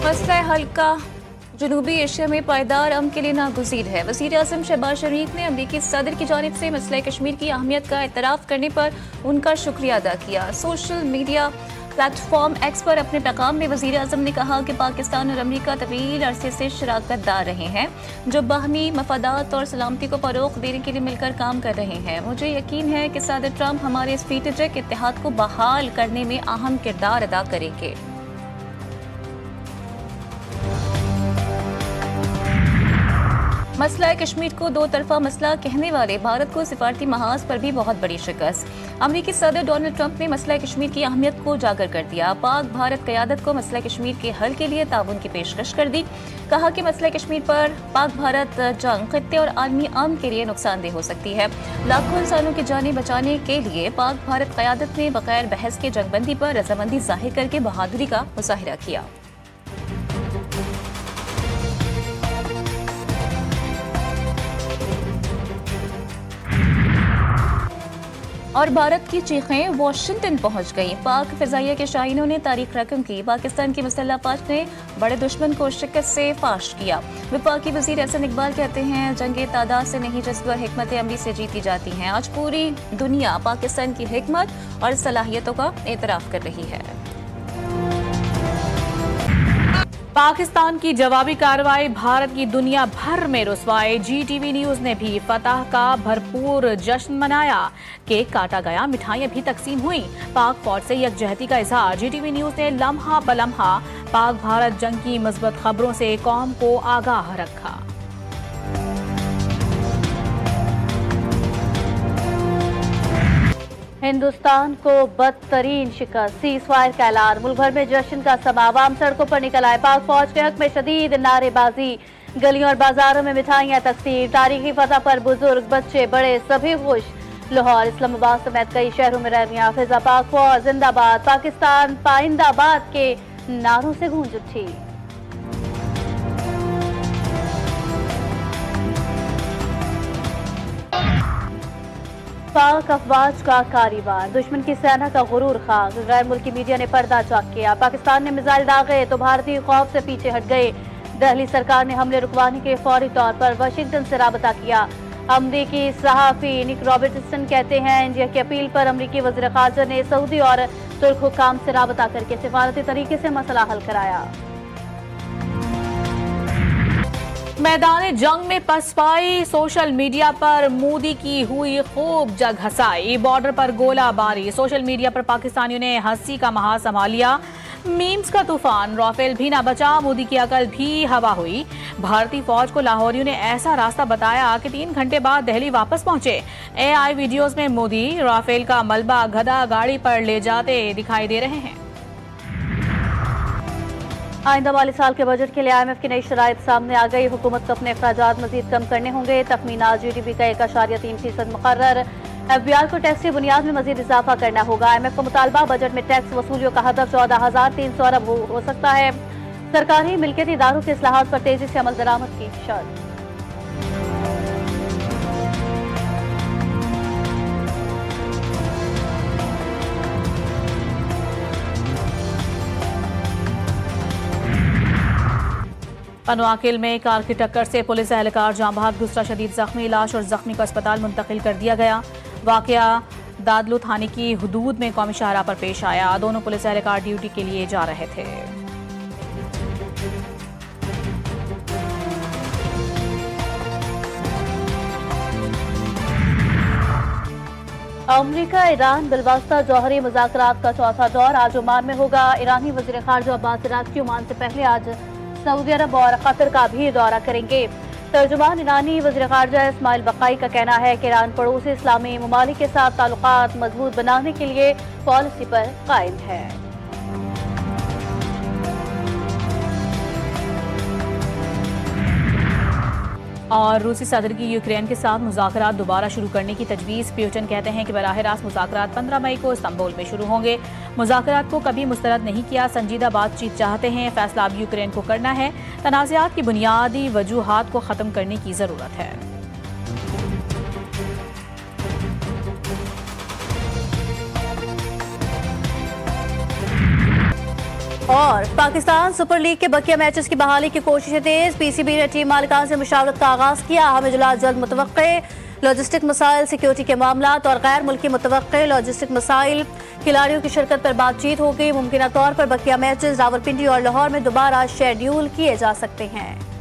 मसला हल्का जनूबी एशिया में पायदार अमन के लिए नागुज़ीर है। वज़ीर-ए-आज़म शहबाज शरीफ ने अमरीकी सदर की जानिब से मसला कश्मीर की अहमियत का एतराफ़ करने पर उनका शुक्रिया अदा किया। सोशल मीडिया प्लेटफॉर्म एक्स पर अपने पैगाम में वज़ीर-ए-आज़म ने कहा कि पाकिस्तान और अमरीका तवील अरसे से शराकत दार रहे हैं, जो बाहमी मफादात और सलामती को फ़रोग़ देने के लिए मिलकर काम कर रहे हैं। मुझे यकीन है कि सदर ट्रंप हमारे स्ट्रेटेजिक इत्तेहाद को बहाल करने में अहम किरदार अदा करेंगे। मसला कश्मीर को दो तरफा मसला कहने वाले भारत को सिफारती महाज पर भी बहुत बड़ी शिकस्त। अमरीकी सदर डोनाल्ड ट्रंप ने मसला कश्मीर की अहमियत को उजागर कर दिया। पाक भारत क़यादत को मसला कश्मीर के हल के लिए ताउन की पेशकश कर दी। कहा कि मसला कश्मीर पर पाक भारत जंग खित्ते और आलमी अमन के लिए नुकसानदेह हो सकती है। लाखों इंसानों की जानें बचाने के लिए पाक भारत क़यादत ने बगैर बहस के जंगबंदी पर रजामंदी जाहिर करके बहादुरी का मुजाहिरा किया। और भारत की चीखें वाशिंगटन पहुंच गईं। पाक फिजाइया के शाहीनों ने तारीख रकम की। पाकिस्तान की मुसल्लह फौज ने बड़े दुश्मन को शिकस्त से फाश किया। वफाकी वजीर एहसन इकबाल कहते हैं, जंगे तादाद से नहीं जज्ब और हिकमत अमली से जीती जाती हैं। आज पूरी दुनिया पाकिस्तान की हिकमत और सलाहियतों का एतराफ़ कर रही है। पाकिस्तान की जवाबी कार्रवाई भारत की दुनिया भर में रुसवाई। GTV न्यूज ने भी फतह का भरपूर जश्न मनाया। केक काटा गया, मिठाइयां भी तकसीम हुई। पाक फौज से यकजहती का इजहार। GTV न्यूज ने लम्हा बलम्हा पाक भारत जंग की मुस्बत खबरों से कौम को आगाह रखा। हिंदुस्तान को बदतरीन शिकस्त, सीज़फायर का ऐलान। मुल्क भर में जश्न का समा, आवाम सड़कों पर निकल आए। पाक फौज के हक में शदीद नारेबाजी, गलियों और बाजारों में मिठाइयां तकसीम। तारीखी फतह पर बुजुर्ग, बच्चे, बड़े सभी खुश। लाहौर, इस्लामाबाद समेत कई शहरों में रैलियां। फिजा पाक फौज जिंदाबाद, पाकिस्तान पाइंदाबाद के नारों से गूंज उठी। पाक अफवाज का कारीवार, दुश्मन की सेना का गुरूर खाक। गैर मुल्की मीडिया ने पर्दा चाक किया। पाकिस्तान ने मिसाइल दागे तो भारतीय खौफ से पीछे हट गए। दिल्ली सरकार ने हमले रुकवाने के फौरी तौर पर वाशिंगटन से राबता किया। अमरीकी सहाफी निक रॉबर्टसन कहते हैं, इंडिया की अपील पर अमरीकी वज़ीर ख़ारजा ने सऊदी और तुर्क हुक्काम से राबता करके सिफारती तरीके से मसला हल कराया। मैदान जंग में पसपाई, सोशल मीडिया पर मोदी की हुई खूब जग हंसाई। बॉर्डर पर गोलाबारी, सोशल मीडिया पर पाकिस्तानियों ने हंसी का महाज संभाल लिया। मीम्स का तूफान, राफेल भी ना बचा, मोदी की अकल भी हवा हुई। भारतीय फौज को लाहौरियों ने ऐसा रास्ता बताया कि 3 घंटे बाद दिल्ली वापस पहुंचे। AI वीडियोस में मोदी राफेल का मलबा गधा गाड़ी पर ले जाते दिखाई दे रहे हैं। आइंदा माली साल के बजट के लिए IMF की नई शराइत सामने आ गई। हुकूमत को अपने अखराजात मजीद कम करने होंगे। तखमीना GDP का 1.3% मुकर्रर। FBI को टैक्स की बुनियाद में मजीद इजाफा करना होगा। IMF का मुतालबा, बजट में टैक्स वसूलियों का हदफ 14,300 अरब हो सकता है। सरकारी मिल्कियती इदारों के इस्लाहात पर तेजी से अमल दरामद की शर्त। पनवाकिल में कार की टक्कर से पुलिस एहलकार जाँ बहक, दूसरा शदीद जख्मी। लाश और जख्मी को अस्पताल मुंतकिल कर दिया गया। वाकया दादलू थाने की हुदूद में कौमी शाहराह पर पेश आया। दोनों पुलिस एहलकार ड्यूटी के लिए जा रहे थे। अमरीका ईरान बिलवास्ता जौहरी मुज़ाकरात का चौथा दौर आज ओमान में होगा। ईरानी वज़ीर ख़ारजा अब्बास अराग़ची ओमान से पहले आज सऊदी अरब और कतर का भी दौरा करेंगे। तर्जुमान ईरानी वज़ीर ख़ारजा इस्माइल बक़ाई का कहना है कि ईरान पड़ोसी इस्लामी ममालिक के साथ ताल्लुकात मजबूत बनाने के लिए पॉलिसी पर कायम है। और रूसी सदर की यूक्रेन के साथ मुज़ाकरात दोबारा शुरू करने की तजवीज़। प्यूटन कहते हैं कि बराह रास्त मुज़ाकरात 15 मई को इस्तांबुल में शुरू होंगे। मुज़ाकरात को कभी मुस्तरद नहीं किया, संजीदा बातचीत चाहते हैं, फैसला अब यूक्रेन को करना है। तनाज़ात की बुनियादी वजूहात को ख़त्म करने की ज़रूरत है। और पाकिस्तान सुपर लीग के बकिया मैचेस की बहाली की कोशिशें तेज। पीसीबी ने टीम मालिकान से मुशावरत का आगाज किया। अहम इजलास जल्द मुतवक्के। लॉजिस्टिक मसाइल, सिक्योरिटी के मामलात और गैर मुल्की मुतवक्के लॉजिस्टिक मसाइल, खिलाड़ियों की शिरकत पर बातचीत होगी। मुमकिन तौर पर बकिया मैचेस रावलपिंडी और लाहौर में दोबारा शेड्यूल किए जा सकते हैं।